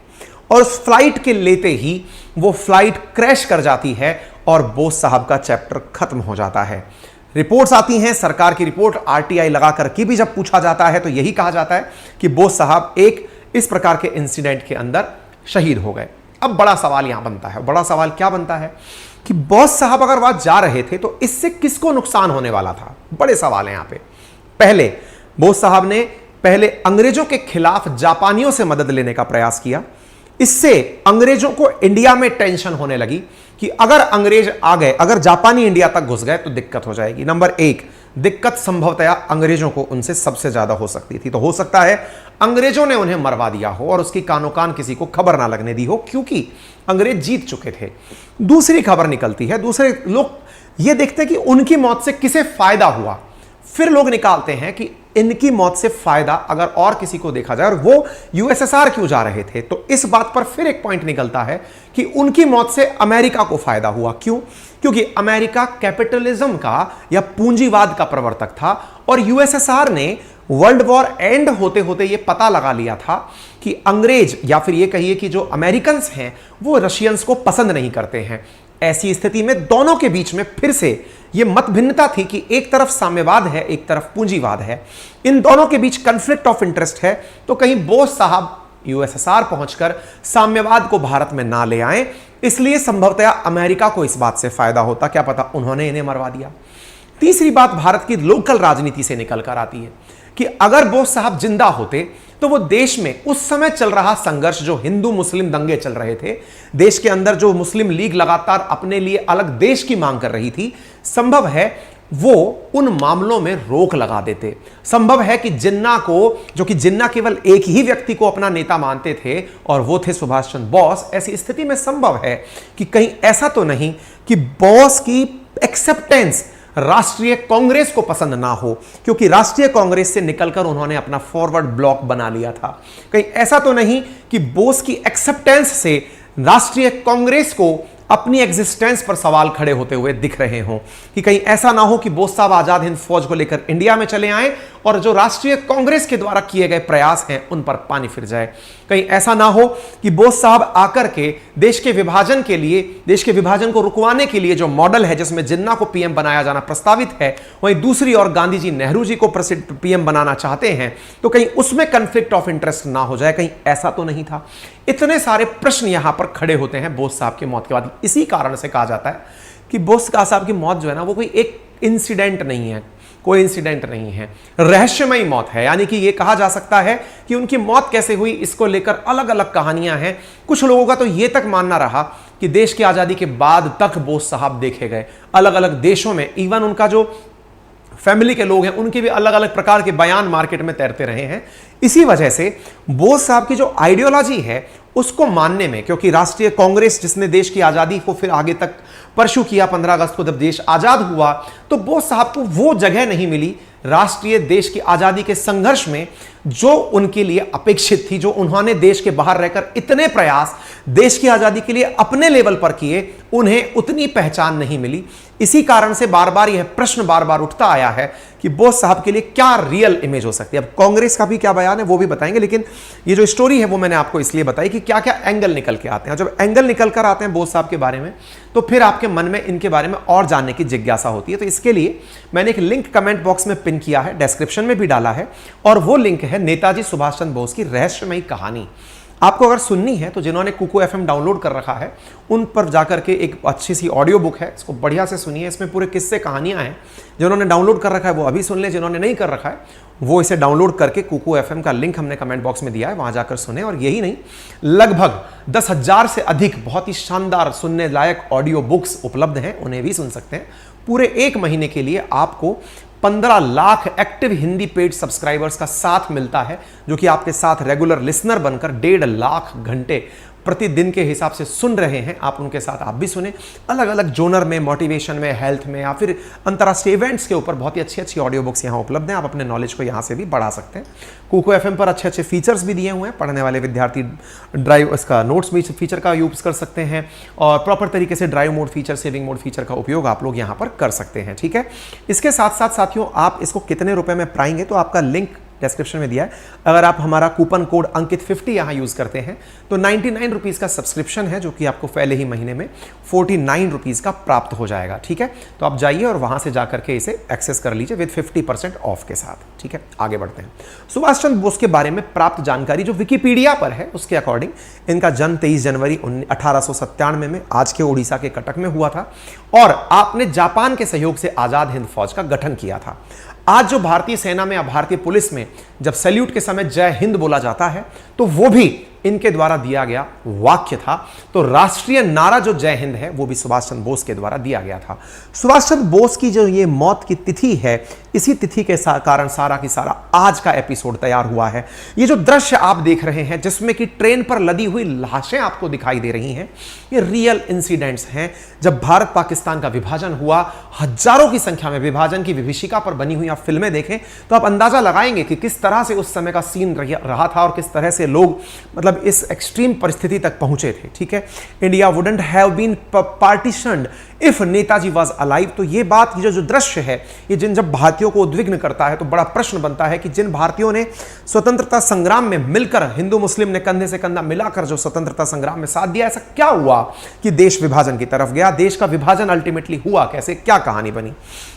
और उस फ्लाइट के लेते ही वो फ्लाइट क्रैश कर जाती है और बोस साहब का चैप्टर खत्म हो जाता है। रिपोर्ट्स आती हैं, सरकार की रिपोर्ट आरटीआई लगाकर के भी जब पूछा जाता है तो यही कहा जाता है कि बोस साहब एक इस प्रकार के इंसिडेंट के अंदर शहीद हो गए। अब बड़ा सवाल यहां बनता है, बड़ा सवाल क्या बनता है कि बोस साहब अगर वहां जा रहे थे तो इससे किसको नुकसान होने वाला था? बड़े सवाल है यहां पे। पहले बोस साहब ने पहले अंग्रेजों के खिलाफ जापानियों से मदद लेने का प्रयास किया। इससे अंग्रेजों को इंडिया में टेंशन होने लगी कि अगर अंग्रेज आ गए, अगर जापानी इंडिया तक घुस गए तो दिक्कत हो जाएगी। नंबर एक, दिक्कत संभवतया अंग्रेजों को उनसे सबसे ज्यादा हो सकती थी। तो हो सकता है अंग्रेजों ने उन्हें मरवा दिया हो और उसकी कानो कान किसी को खबर ना लगने दी हो, क्योंकि अंग्रेज जीत चुके थे। दूसरी खबर निकलती है, दूसरे लोग ये देखते हैं कि उनकी मौत से किसे फायदा हुआ। फिर लोग निकालते हैं कि इनकी मौत से फायदा अगर और किसी को देखा जाए, और वो यूएसएसआर क्यों जा रहे थे, तो इस बात पर फिर एक पॉइंट निकलता है कि उनकी मौत से अमेरिका को फायदा हुआ। क्यों? क्योंकि अमेरिका कैपिटलिज्म का या पूंजीवाद का प्रवर्तक था, और यूएसएसआर ने वर्ल्ड वॉर एंड होते होते यह पता लगा लिया था कि अंग्रेज या फिर यह कहिए कि जो अमेरिकन्स हैं वो रशियंस को पसंद नहीं करते हैं। ऐसी स्थिति में दोनों के बीच में फिर से यह मत भिन्नता थी कि एक तरफ साम्यवाद है, एक तरफ पूंजीवाद है, इन दोनों के बीच कॉन्फ्लिक्ट ऑफ इंटरेस्ट है। तो कहीं बोस साहब यूएसएसआर पहुंचकर साम्यवाद को भारत में ना ले आए, इसलिए संभवतः अमेरिका को इस बात से फायदा होता, क्या पता उन्होंने इन्हें मरवा दिया। तीसरी बात भारत की लोकल राजनीति से निकल कर आती है कि अगर बोस साहब जिंदा होते तो वो देश में उस समय चल रहा संघर्ष, जो हिंदू मुस्लिम दंगे चल रहे थे देश के अंदर, जो मुस्लिम लीग लगातार अपने लिए अलग देश की मांग कर रही थी, संभव है वो उन मामलों में रोक लगा देते। संभव है कि जिन्ना को, जो कि जिन्ना केवल एक ही व्यक्ति को अपना नेता मानते थे और वो थे सुभाष चंद्र बोस, ऐसी स्थिति में संभव है कि कहीं ऐसा तो नहीं कि बोस की एक्सेप्टेंस राष्ट्रीय कांग्रेस को पसंद ना हो, क्योंकि राष्ट्रीय कांग्रेस से निकलकर उन्होंने अपना फॉरवर्ड ब्लॉक बना लिया था। कहीं ऐसा तो नहीं कि बोस की एक्सेप्टेंस से राष्ट्रीय कांग्रेस को अपनी एग्जिस्टेंस पर सवाल खड़े होते हुए दिख रहे हों, कि कहीं ऐसा ना हो कि बोस साहब आजाद हिंद फौज को लेकर इंडिया में चले आए और जो राष्ट्रीय कांग्रेस के द्वारा किए गए प्रयास हैं उन पर पानी फिर जाए। कहीं ऐसा ना हो कि बोस साहब आकर के देश के विभाजन के लिए, देश के विभाजन को रुकवाने के लिए जो मॉडल है जिसमें जिन्ना को पीएम बनाया जाना प्रस्तावित है, वहीं दूसरी ओर गांधी जी नेहरू जी को पीएम बनाना चाहते हैं, तो कहीं उसमें कॉन्फ्लिक्ट ऑफ इंटरेस्ट ना हो जाए। कहीं ऐसा तो नहीं था। इतने सारे प्रश्न यहां पर खड़े होते हैं बोस साहब की मौत के बाद। इसी कारण से कहा जाता है कि बोस साहब की मौत जो है ना, वो कोई एक इंसिडेंट नहीं है, कोई इंसिडेंट नहीं है, रहस्यमयी मौत है। यानी कि यह कहा जा सकता है कि उनकी मौत कैसे हुई, इसको लेकर अलग अलग कहानियां हैं। कुछ लोगों का तो यह तक मानना रहा कि देश की आजादी के बाद तक बोस साहब देखे गए अलग अलग देशों में, इवन उनका जो फैमिली के लोग हैं उनके भी अलग अलग प्रकार के बयान मार्केट में तैरते रहे हैं। इसी वजह से बोस साहब की जो आइडियोलॉजी है उसको मानने में, क्योंकि राष्ट्रीय कांग्रेस जिसने देश की आजादी को फिर आगे तक परस्यू किया, 15 अगस्त को जब देश आजाद हुआ, तो बोस साहब को वो जगह नहीं मिली राष्ट्रीय देश की आजादी के संघर्ष में जो उनके लिए अपेक्षित थी, जो उन्होंने देश के बाहर रहकर इतने प्रयास देश की आजादी के लिए अपने लेवल पर किए, उन्हें उतनी पहचान नहीं मिली। इसी कारण से बार बार यह प्रश्न बार बार उठता आया है कि बोस साहब के लिए क्या रियल इमेज हो सकती है। अब कांग्रेस का भी क्या बयान है वो भी बताएंगे, लेकिन ये जो स्टोरी है वो मैंने आपको इसलिए बताई कि क्या क्या एंगल निकल के आते हैं। जब एंगल निकल कर आते हैं बोस साहब के बारे में, तो फिर आपके मन में इनके बारे में और जानने की जिज्ञासा होती है। तो इसके लिए मैंने एक लिंक कमेंट बॉक्स में पिन किया है, डिस्क्रिप्शन में भी डाला है, और वो लिंक है नेताजी सुभाष चंद्र बोस की रहस्यमयी कहानी। आपको अगर सुननी है तो जिन्होंने कुको एफएम डाउनलोड कर रखा है उन पर जाकर के एक अच्छी सी ऑडियो बुक है, इसको बढ़िया से सुनिए। इसमें पूरे किस्से कहानियां हैं। जिन्होंने डाउनलोड कर रखा है वो अभी सुन ले, जिन्होंने नहीं कर रखा है वो इसे डाउनलोड करके, कुको एफएम का लिंक हमने कमेंट बॉक्स में दिया है, वहां जाकर सुने। और यही नहीं, लगभग 10,000 से अधिक बहुत ही शानदार सुनने लायक ऑडियो बुक्स उपलब्ध हैं, उन्हें भी सुन सकते हैं। पूरे 1 महीने के लिए आपको 15 lakh active Hindi paid subscribers का साथ मिलता है, जो कि आपके साथ रेगुलर लिसनर बनकर 1.5 लाख घंटे प्रतिदिन के हिसाब से सुन रहे हैं। आप उनके साथ आप भी सुने, अलग अलग जोनर में, मोटिवेशन में, हेल्थ में, या फिर अंतर्राष्ट्रीय इवेंट्स के ऊपर बहुत ही अच्छी अच्छी ऑडियो बुक्स यहाँ उपलब्ध हैं। आप अपने नॉलेज को यहाँ से भी बढ़ा सकते हैं। कुको एफएम पर अच्छे अच्छे फीचर्स भी दिए हुए हैं। पढ़ने वाले विद्यार्थी ड्राइव इसका नोट्स भी फीचर का यूज कर सकते हैं, और प्रॉपर तरीके से drive mode feature, saving mode feature का उपयोग आप लोग यहाँ पर कर सकते हैं। ठीक है, इसके साथ साथ साथियों, आप इसको कितने रुपए में पाएंगे तो आपका लिंक डिस्क्रिप्शन में दिया है। अगर आप हमारा कूपन कोड अंकित 50 यहां यूज करते हैं तो 99 रुपीज का सब्सक्रिप्शन है, जो कि आपको पहले ही महीने में 49 रुपीज का प्राप्त हो जाएगा। ठीक है, तो आप जाइए और वहां से जाकर के इसे एक्सेस कर लीजिए विद 50% ऑफ के साथ। ठीक है, आगे बढ़ते हैं। सुभाष चंद्र बोस के बारे में प्राप्त जानकारी जो विकिपीडिया पर है उसके अकॉर्डिंग इनका जन्म 23 जनवरी 1897 में आज के उड़ीसा के कटक में हुआ था, और आपने जापान के सहयोग से आजाद हिंद फौज का गठन किया था। आज जो भारतीय सेना में या भारतीय पुलिस में जब सैल्यूट के समय जय हिंद बोला जाता है, तो वो भी इनके द्वारा दिया गया वाक्य था। तो राष्ट्रीय नारा जो जय हिंद है वो भी सुभाष चंद्र बोस के द्वारा दिया गया था। सुभाष चंद्र बोस की जो ये मौत की तिथि है, इसी तिथि के कारण सारा की सारा आज का एपिसोड तैयार हुआ है। ये जो दृश्य आप देख रहे हैं जिसमें कि ट्रेन पर लदी हुई लाशें आपको दिखाई दे रही हैं, ये रियल इंसिडेंट्स हैं। जब भारत पाकिस्तान का विभाजन हुआ, हजारों की संख्या में विभाजन की विभीषिका पर बनी हुई आप फिल्में देखें तो आप अंदाजा लगाएंगे कि किस तरह से उस समय का सीन रहा था और किस तरह से लोग मतलब इस एक्सट्रीम परिस्थिति तक पहुंचे थे। ठीक है, India wouldn't have been partitioned if Netaji was alive. तो ये बात, ये जो दृश्य है, ये जब भारतीयों को उद्विग्न करता है तो बड़ा प्रश्न बनता है कि जिन भारतीयों ने स्वतंत्रता संग्राम में मिलकर, हिंदू मुस्लिम ने कंधे से कंधा मिलाकर जो स्वतंत्रता संग्राम में साथ दिया, ऐसा क्या हुआ कि देश विभाजन की तरफ गया? देश का विभाजन अल्टीमेटली हुआ कैसे, क्या कहानी बनी?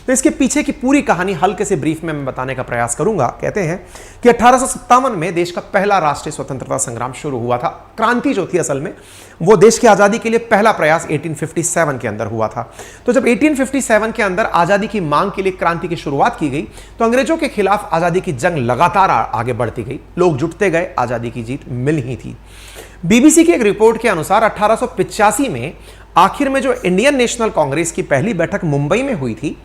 तो इसके पीछे की पूरी कहानी हल्के से ब्रीफ में मैं बताने का प्रयास करूंगा। कहते हैं कि 1857 में देश का पहला राष्ट्रीय स्वतंत्रता संग्राम शुरू हुआ था। क्रांति जो थी असल में वो देश की आजादी के लिए पहला प्रयास 1857 के अंदर हुआ था। तो जब 1857 के अंदर आजादी की मांग के लिए क्रांति की शुरुआत की गई तो अंग्रेजों के खिलाफ आजादी की जंग लगातार आगे बढ़ती गई, लोग जुटते गए, आजादी की जीत मिल ही थी। बीबीसी की एक रिपोर्ट के अनुसार 1885 में आखिर में जो इंडियन नेशनल कांग्रेस की पहली बैठक मुंबई में हुई थी,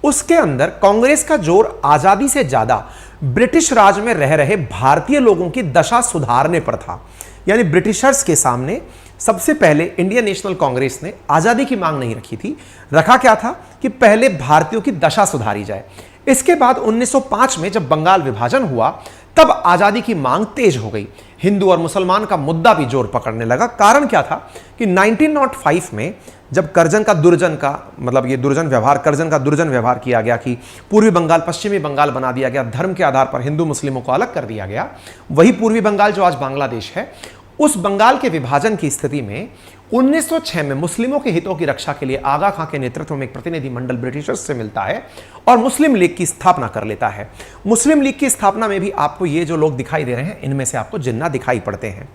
उसके अंदर कांग्रेस का जोर आजादी से ज्यादा ब्रिटिश राज में रह रहे भारतीय लोगों की दशा सुधारने पर था। यानी ब्रिटिशर्स के सामने सबसे पहले इंडियन नेशनल कांग्रेस ने आजादी की मांग नहीं रखी थी, रखा क्या था कि पहले भारतीयों की दशा सुधारी जाए। इसके बाद 1905 में जब बंगाल विभाजन हुआ तब आजादी की मांग तेज हो गई, हिंदू और मुसलमान का मुद्दा भी जोर पकड़ने लगा। कारण क्या था कि 1905 में जब करजन का दुर्जन व्यवहार किया गया कि पूर्वी बंगाल पश्चिमी बंगाल बना दिया गया, धर्म के आधार पर हिंदू मुस्लिमों को अलग कर दिया गया, वही पूर्वी बंगाल जो आज बांग्लादेश है, उस बंगाल के विभाजन की स्थिति में 1906 में मुस्लिमों के हितों की रक्षा के लिए आगा खां के नेतृत्व में एक प्रतिनिधि मंडल ब्रिटिशर्स से मिलता है और मुस्लिम लीग की स्थापना कर लेता है। मुस्लिम लीग की स्थापना में भी आपको ये जो लोग दिखाई दे रहे हैं, इनमें से आपको जिन्ना दिखाई पड़ते हैं।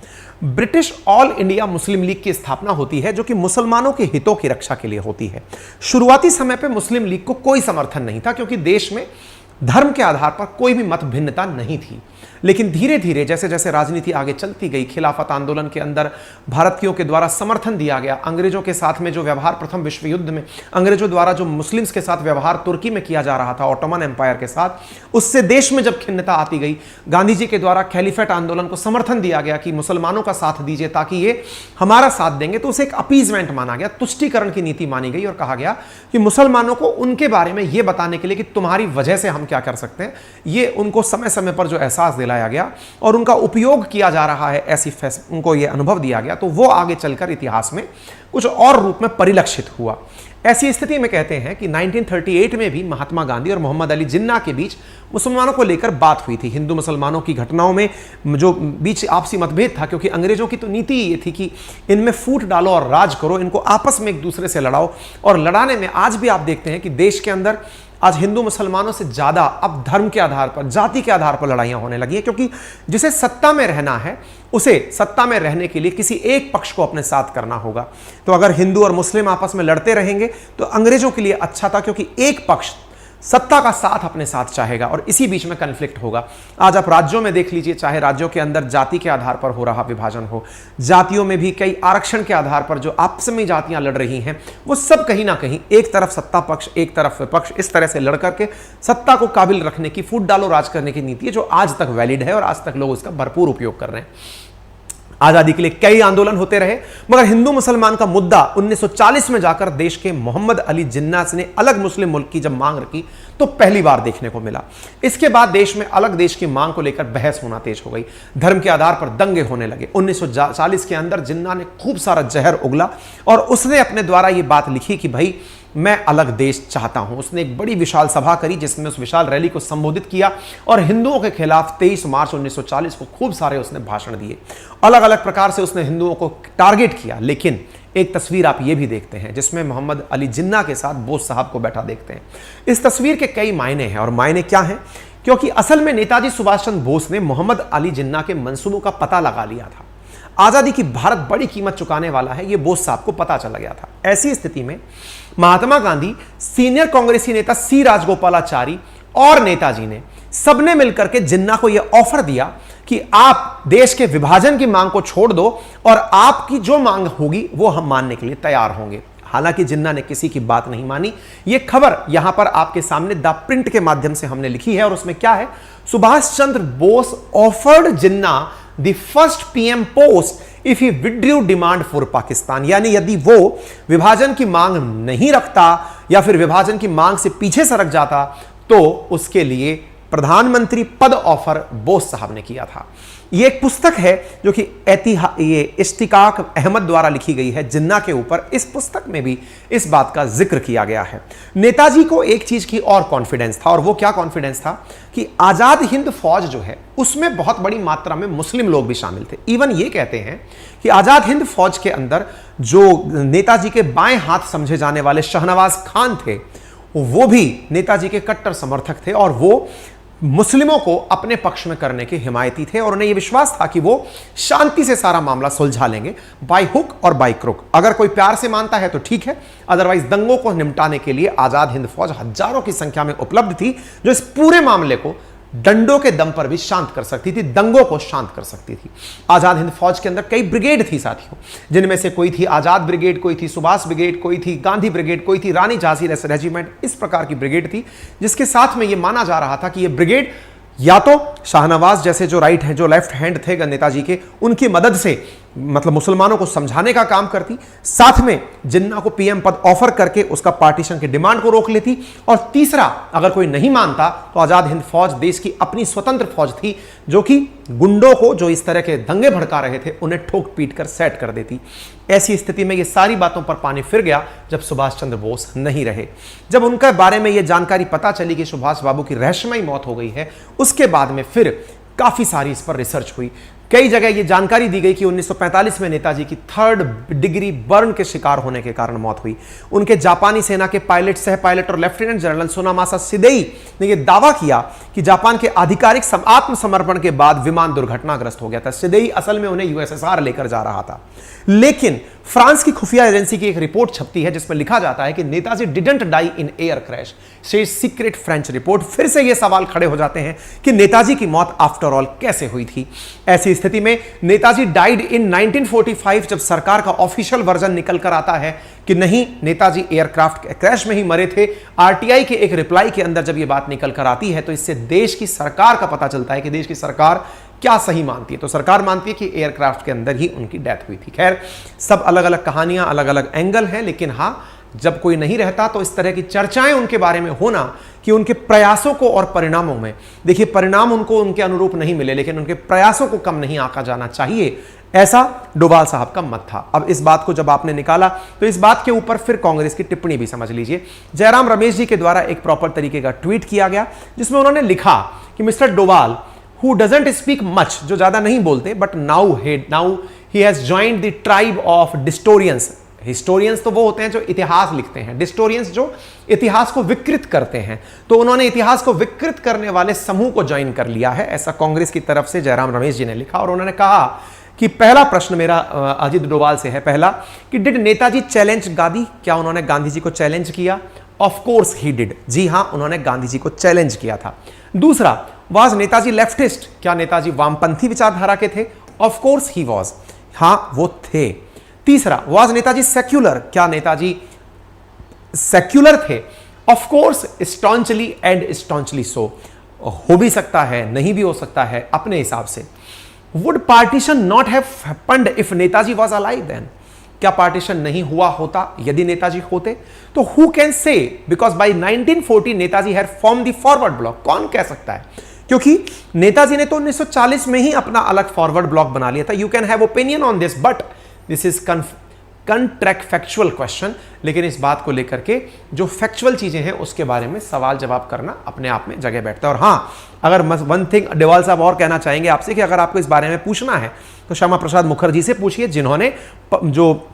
British all India Muslim league की स्थापना होती है जो कि मुसलमानों के हितों की रक्षा के लिए होती है। शुरुआती समय पर मुस्लिम लीग को कोई समर्थन नहीं था क्योंकि देश में धर्म के आधार पर कोई भी मत भिन्नता नहीं थी। लेकिन धीरे धीरे जैसे जैसे राजनीति आगे चलती गई, खिलाफत आंदोलन के अंदर भारतीयों के द्वारा समर्थन दिया गया, अंग्रेजों के साथ में जो व्यवहार प्रथम विश्व युद्ध में अंग्रेजों द्वारा जो मुस्लिम्स के साथ व्यवहार तुर्की में किया जा रहा था ऑटोमन एम्पायर के साथ, उससे देश में जब खिन्नता आती गई, गांधी जी के द्वारा खैलीफेट आंदोलन को समर्थन दिया गया कि मुसलमानों का साथ दीजिए ताकि ये हमारा साथ देंगे, तो उसे एक अपीजमेंट माना गया, तुष्टीकरण की नीति मानी गई और कहा गया कि मुसलमानों को उनके बारे में यह बताने के लिए कि तुम्हारी वजह से हम क्या कर सकते हैं, ये उनको समय समय पर जो एहसास दिलाया गया और उनका उपयोग किया जा रहा है, ऐसी उनको यह अनुभव दिया गया, तो वो आगे चलकर इतिहास में कुछ और रूप में परिलक्षित हुआ। ऐसी स्थिति में कहते हैं कि 1938 में भी महात्मा गांधी और मोहम्मद अली जिन्ना के बीच मुसलमानों को लेकर बात हुई थी। हिंदू मुसलमानों की घटनाओं में जो बीच आपसी मतभेद था, क्योंकि अंग्रेजों की तो नीति ये थी कि इनमें फूट डालो और राज करो, इनको आपस में एक दूसरे से लड़ाओ, और लड़ाने में आज भी आप देखते हैं कि देश के अंदर आज हिंदू मुसलमानों से ज्यादा अब धर्म के आधार पर, जाति के आधार पर लड़ाइयां होने लगी हैं, क्योंकि जिसे सत्ता में रहना है उसे सत्ता में रहने के लिए किसी एक पक्ष को अपने साथ करना होगा। तो अगर हिंदू और मुस्लिम आपस में लड़ते रहेंगे तो अंग्रेजों के लिए अच्छा था, क्योंकि एक पक्ष सत्ता का साथ अपने साथ चाहेगा और इसी बीच में कन्फ्लिक्ट होगा। आज आप राज्यों में देख लीजिए, चाहे राज्यों के अंदर जाति के आधार पर हो रहा विभाजन हो, जातियों में भी कई आरक्षण के आधार पर जो आपस में जातियां लड़ रही हैं, वो सब कहीं ना कहीं एक तरफ सत्ता पक्ष एक तरफ विपक्ष, इस तरह से लड़ करके सत्ता को काबिल रखने की, फूट डालो राज करने की नीति है, जो आज तक वैलिड है और आज तक लोग उसका भरपूर उपयोग कर रहे हैं। आजादी के लिए कई आंदोलन होते रहे, मगर हिंदू मुसलमान का मुद्दा 1940 में जाकर देश के मोहम्मद अली जिन्ना ने अलग मुस्लिम मुल्क की जब मांग रखी तो पहली बार देखने को मिला। इसके बाद देश में अलग देश की मांग को लेकर बहस होना तेज हो गई, धर्म के आधार पर दंगे होने लगे। 1940 के अंदर जिन्ना ने खूब सारा जहर उगला और उसने अपने द्वारा यह बात लिखी कि भाई मैं अलग देश चाहता हूं। उसने एक बड़ी विशाल सभा करी जिसमें उस विशाल रैली को संबोधित किया और हिंदुओं के खिलाफ 23 मार्च 1940 को खूब सारे उसने भाषण दिए, अलग अलग प्रकार से उसने हिंदुओं को टारगेट किया। लेकिन एक तस्वीर आप ये भी देखते हैं जिसमें मोहम्मद अली जिन्ना के साथ बोस साहब को बैठा देखते हैं। इस तस्वीर के कई मायने हैं, और मायने क्या हैं, क्योंकि असल में नेताजी सुभाष चंद्र बोस ने मोहम्मद अली जिन्ना के मंसूबों का पता लगा लिया था। आजादी की भारत बड़ी कीमत चुकाने वाला है, यह बोस साहब को पता चला गया था। ऐसी स्थिति में महात्मा गांधी, सीनियर कांग्रेसी नेता सी राजगोपालाचारी और नेताजी ने सबने मिलकर के जिन्ना को यह ऑफर दिया कि आप देश के विभाजन की मांग को छोड़ दो और आपकी जो मांग होगी वो हम मानने के लिए तैयार होंगे। हालांकि जिन्ना ने किसी की बात नहीं मानी। यह खबर यहां पर आपके सामने द प्रिंट के माध्यम से हमने लिखी है और उसमें क्या है, Subhash Chandra Bose offered Jinnah the first PM post if he withdrew demand for Pakistan. यानी यदि वो विभाजन की मांग नहीं रखता या फिर विभाजन की मांग से पीछे सरक जाता तो उसके लिए प्रधानमंत्री पद ऑफर बोस साहब ने किया था। यह एक पुस्तक है जो कि ये इश्तिकाक अहमद द्वारा लिखी गई है जिन्ना के ऊपर। इस पुस्तक में भी इस बात का जिक्र किया गया है। नेताजी को एक चीज की और कॉन्फिडेंस था, और वो क्या कॉन्फिडेंस था कि आजाद हिंद फौज जो है उसमें बहुत बड़ी मात्रा में मुस्लिम लोग भी शामिल थे। इवन ये कहते हैं कि आजाद हिंद फौज के अंदर जो नेताजी के बाएं हाथ समझे जाने वाले शहनवाज खान थे वो भी नेताजी के कट्टर समर्थक थे और वो मुस्लिमों को अपने पक्ष में करने के हिमायती थे और उन्हें यह विश्वास था कि वो शांति से सारा मामला सुलझा लेंगे, बाय हुक और बाय क्रुक। अगर कोई प्यार से मानता है तो ठीक है, अदरवाइज दंगों को निपटाने के लिए आजाद हिंद फौज हजारों की संख्या में उपलब्ध थी जो इस पूरे मामले को डंडों के दम पर भी शांत कर सकती थी, दंगों को शांत कर सकती थी। आजाद हिंद फौज के अंदर कई ब्रिगेड थी साथियों, जिनमें से कोई थी आजाद ब्रिगेड, कोई थी सुभाष ब्रिगेड, कोई थी गांधी ब्रिगेड, कोई थी रानी झांसी रेजिमेंट। इस प्रकार की ब्रिगेड थी जिसके साथ में यह माना जा रहा था कि यह ब्रिगेड या तो शाहनवाज जैसे जो राइट है, जो लेफ्ट हैंड थे नेताजी के, उनकी मदद से मतलब मुसलमानों को समझाने का काम करती, साथ में जिन्ना को पीएम पद ऑफर करके उसका पार्टीशन की डिमांड को रोक लेती, और तीसरा अगर कोई नहीं मानता तो आजाद हिंद फौज देश की अपनी स्वतंत्र फौज थी जो कि गुंडों को जो इस तरह के दंगे भड़का रहे थे उन्हें ठोक पीट कर सेट कर देती। ऐसी स्थिति में ये सारी बातों पर पानी फिर गया जब सुभाष चंद्र बोस नहीं रहे। जब उनके बारे में यह जानकारी पता चली कि सुभाष बाबू की रहस्यमयी मौत हो गई है, उसके बाद में फिर काफी सारी इस पर रिसर्च हुई। कई जगह यह जानकारी दी गई कि 1945 में नेताजी की 3rd डिग्री बर्न के शिकार होने के कारण मौत हुई। उनके जापानी सेना के पायलट, सह पायलट और लेफ्टिनेंट जनरल सुनामासा सिदेई ने यह दावा किया कि जापान के आधिकारिक आत्मसमर्पण के बाद विमान दुर्घटनाग्रस्त हो गया था। सिदेई असल में उन्हें यूएसएसआर लेकर जा रहा था, लेकिन फ्रांस की खुफिया एजेंसी की एक रिपोर्ट छपती है जिसमें लिखा जाता है कि Netaji didn't die in air crash, says secret French report. फिर से यह सवाल खड़े हो जाते हैं कि नेताजी की मौत आफ्टर ऑल कैसे हुई थी। ऐसी स्थिति में नेताजी डाइड इन 1945 जब सरकार का ऑफिशियल वर्जन निकल कर आता है कि नहीं, नेताजी एयरक्राफ्ट क्रैश में ही मरे थे, आरटीआई के एक रिप्लाई के अंदर जब यह बात निकल कर आती है तो इससे देश की सरकार का पता चलता है कि देश की सरकार क्या सही मानती है। तो सरकार मानती है कि एयरक्राफ्ट के अंदर ही उनकी डेथ हुई थी। खैर, सब अलग अलग कहानियां, अलग अलग एंगल हैं, लेकिन हां, जब कोई नहीं रहता तो इस तरह की चर्चाएं उनके बारे में होना कि उनके प्रयासों को और परिणामों में, देखिए परिणाम उनको उनके अनुरूप नहीं मिले लेकिन उनके प्रयासों को कम नहीं आंका जाना चाहिए, ऐसा डोभाल साहब का मत था। अब इस बात को जब आपने निकाला तो इस बात के ऊपर फिर कांग्रेस की टिप्पणी भी समझ लीजिए। जयराम रमेश जी के द्वारा एक प्रॉपर तरीके का ट्वीट किया गया जिसमें उन्होंने लिखा कि mister Doval who doesn't speak much, जो ज्यादा नहीं बोलते, but now he has joined the tribe of historians। Historians तो वो होते हैं जो इतिहास लिखते हैं, डिस्टोरियंस जो इतिहास को विकृत करते हैं। तो उन्होंने इतिहास को विकृत करने वाले समूह को ज्वाइन कर लिया है, ऐसा कांग्रेस की तरफ से जयराम रमेश जी ने लिखा। और उन्होंने कहा कि पहला प्रश्न मेरा अजित डोभाल से है, पहला कि डिड नेताजी चैलेंज गांधी, क्या उन्होंने गांधी जी को चैलेंज किया? ऑफ कोर्स ही डिड, जी हां, उन्होंने गांधी जी को चैलेंज किया था। दूसरा, वाज नेताजी लेफ्टिस्ट, क्या नेताजी वामपंथी विचारधारा के थे? ऑफ कोर्स ही वाज, हां वो थे। तीसरा, वाज नेताजी सेक्युलर, क्या नेताजी सेक्युलर थे? ऑफ कोर्स स्टॉन्चली एंड स्टॉन्चली सो, हो भी सकता है, नहीं भी हो सकता है अपने हिसाब से। Would partition not have happened if Netaji was alive then, क्या पार्टीशन नहीं हुआ होता यदि नेताजी होते? तो who can say, because by 1940 Netaji had form the Forward Bloc, कौन कह सकता है, क्योंकि नेताजी ने तो 1940 में ही अपना अलग फॉरवर्ड ब्लॉक बना लिया था। You can have opinion on this but this is contractual question, लेकिन इस बात को लेकर के जो फैक्चुअल चीजें हैं उसके बारे में सवाल जवाब करना अपने आप में जगह बैठता है। और हां, अगर वन थिंग डोभाल साहब और कहना चाहेंगे आपसे कि अगर आपको इस बारे में पूछना है तो श्यामा प्रसाद मुखर्जी से पूछिए, जिन्होंने जो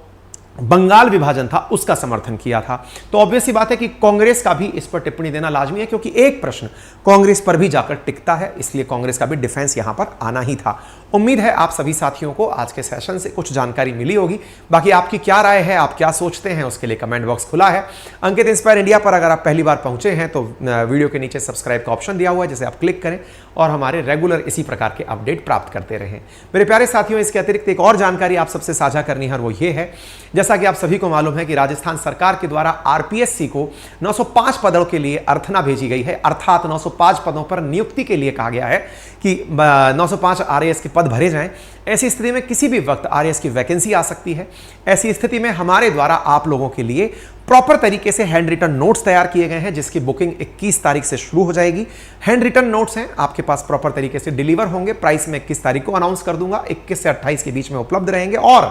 बंगाल विभाजन था उसका समर्थन किया था। तो ऑब्वियस सी बात है कि कांग्रेस का भी इस पर टिप्पणी देना लाजमी है, क्योंकि एक प्रश्न कांग्रेस पर भी जाकर टिकता है, इसलिए कांग्रेस का भी डिफेंस यहां पर आना ही था। उम्मीद है आप सभी साथियों को आज के सेशन से कुछ जानकारी मिली होगी। बाकी आपकी क्या राय है, आप क्या सोचते हैं, उसके लिए कमेंट बॉक्स खुला है। अंकित इंस्पायर इंडिया पर अगर आप पहली बार पहुंचे हैं तो वीडियो के नीचे सब्सक्राइब का ऑप्शन दिया हुआ है, जिसे आप क्लिक करें और हमारे रेगुलर इसी प्रकार के अपडेट प्राप्त करते रहें। मेरे प्यारे साथियों, इसके अतिरिक्त एक और जानकारी आप सबसे साझा करनी है, और वो ये है, जैसा कि आप सभी को मालूम है कि राजस्थान सरकार के द्वारा आरपीएससी को 905 पदों के लिए अर्थना भेजी गई है, अर्थात 905 पदों पर नियुक्ति के लिए कहा गया है कि 905 आरएएस के पद भरे जाएं। ऐसी स्थिति में किसी भी वक्त आरएएस की वैकेंसी आ सकती है। ऐसी स्थिति में हमारे द्वारा आप लोगों के लिए प्रॉपर तरीके से हैंड रिटन नोट्स तैयार किए गए हैं, जिसकी बुकिंग 21 तारीख से शुरू हो जाएगी। हैंड रिटन नोट्स हैं, आपके पास प्रॉपर तरीके से डिलीवर होंगे। प्राइस में 21 तारीख को अनाउंस कर दूंगा, 21 से 28 के बीच में उपलब्ध रहेंगे। और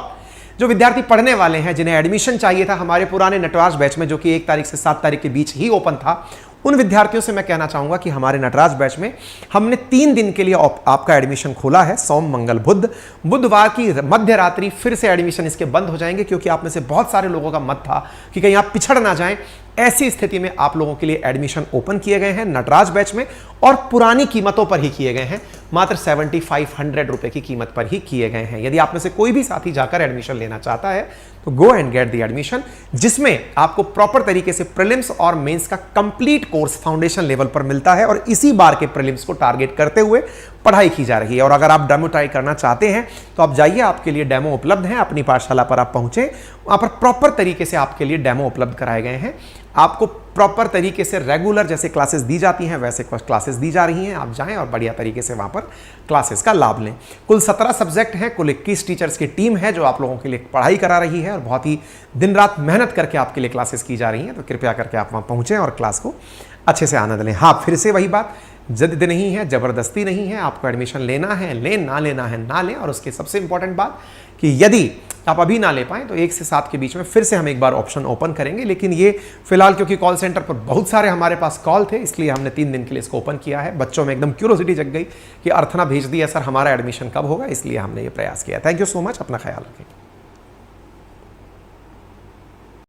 जो विद्यार्थी पढ़ने वाले हैं, जिन्हें एडमिशन चाहिए था हमारे पुराने नटराज बैच में, जो कि 1 तारीख से 7 तारीख के बीच ही ओपन था, उन विद्यार्थियों से मैं कहना चाहूंगा कि हमारे नटराज बैच में हमने 3 दिन के लिए आपका एडमिशन खोला है। सोम, मंगल, बुध। बुधवार की मध्य रात्रि फिर से एडमिशन इसके बंद हो जाएंगे, क्योंकि आप में से बहुत सारे लोगों का मत था कि कहीं आप पिछड़ ना जाएं। ऐसी स्थिति में आप लोगों के लिए एडमिशन ओपन किए गए हैं नटराज बैच में, और पुरानी कीमतों पर ही किए गए हैं, मात्र 7500 रुपए की कीमत पर ही किए गए हैं। यदि आप में से कोई भी साथी जाकर एडमिशन लेना चाहता है तो go and get the admission, जिसमें आपको प्रॉपर तरीके से प्रीलिम्स और मेंस का कंप्लीट कोर्स फाउंडेशन लेवल पर मिलता है, और इसी बार के प्रीलिम्स को टारगेट करते हुए पढ़ाई की जा रही है। और अगर आप डेमो ट्राई करना चाहते हैं तो आप जाइए, आपके लिए डेमो उपलब्ध है। अपनी पाठशाला पर आप पहुंचे, वहां पर प्रॉपर तरीके से आपके लिए डेमो उपलब्ध कराए गए हैं। आपको प्रॉपर तरीके से रेगुलर जैसे क्लासेस दी जाती हैं वैसे क्लासेस दी जा रही हैं। आप जाएं और बढ़िया तरीके से वहां पर क्लासेस का लाभ लें। कुल 17 सब्जेक्ट हैं, कुल 21 टीचर्स की टीम है जो आप लोगों के लिए पढ़ाई करा रही है, और बहुत ही दिन रात मेहनत करके आपके लिए क्लासेस की जा रही हैं। तो कृपया करके आप वहां पहुंचें और क्लास को अच्छे से आनंद लें। हाँ, फिर से वही बात, जिद नहीं है, जबरदस्ती नहीं है। आपको एडमिशन लेना है लें, ना लेना है ना लें। और उसकी सबसे इंपॉर्टेंट बात कि यदि आप अभी ना ले पाएं तो 1 से 7 के बीच में फिर से हम एक बार ऑप्शन ओपन करेंगे। लेकिन ये फिलहाल क्योंकि कॉल सेंटर पर बहुत सारे हमारे पास कॉल थे, इसलिए हमने 3 दिन के लिए इसको ओपन किया है। बच्चों में एकदम क्यूरियोसिटी जग गई कि अर्थना भेज दिया सर, हमारा एडमिशन कब होगा, इसलिए हमने ये प्रयास किया। थैंक यू सो मच, अपना ख्याल रखें।